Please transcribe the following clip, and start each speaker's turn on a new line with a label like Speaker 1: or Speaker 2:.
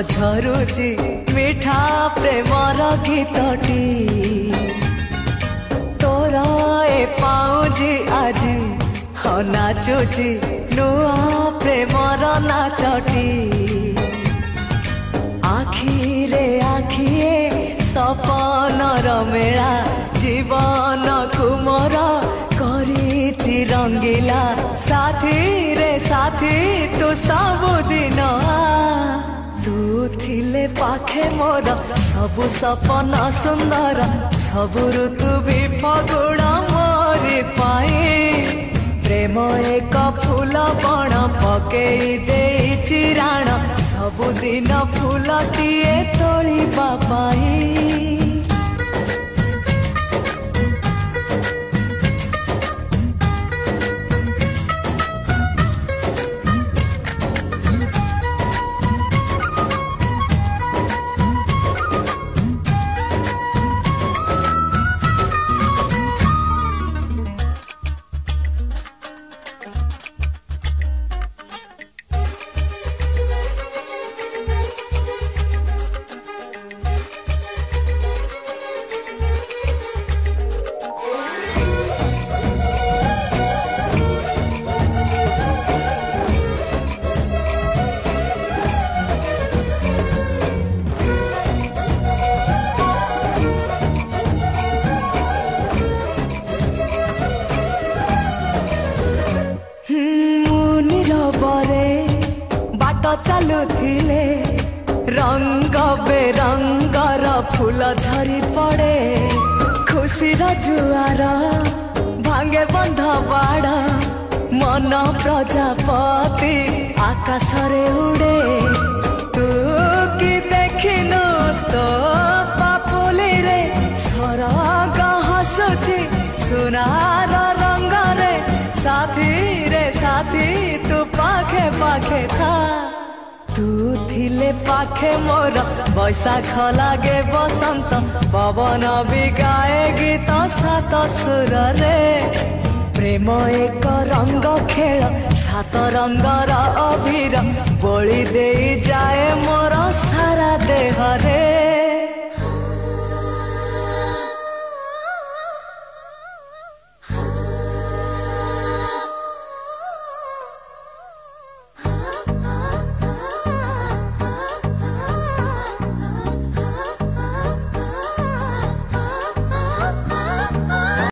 Speaker 1: झरुची मिठा प्रेमर गीतटी तोरा ए पाउजी आजी हाँ नाचुची नुआ प्रेमर नाचटी आखिरे आखिए सपनर मेला जीवन कुमर करिछि रंगीला साथी रे साथी तू सबुदिन तू थिले पाखे मोर सबु सपन सुंदर सबु ऋतु भी फगुण मोरी पाई प्रेम एक फूल बण पकेई देइछि राण सबुदिन फूलटिए तोलिबा पाई चलुथिले रंग बेरंगर फूल झरी पड़े खुशी जुआर भांगे बंध बाड़ मन प्रजापति आकाश रे उड़े तू कि देखिनु तो पापुली रे सरग हसुची सुनार रंग रे साथी तू पाखे पाखे था तू थिले पाखे मोर बैशाख लागे बसंत पवन भी गाए गीत सात सुर रे प्रेम एक रंग खेल सात रंगर अबीर बोली दे जाए मोर सारा देह रे।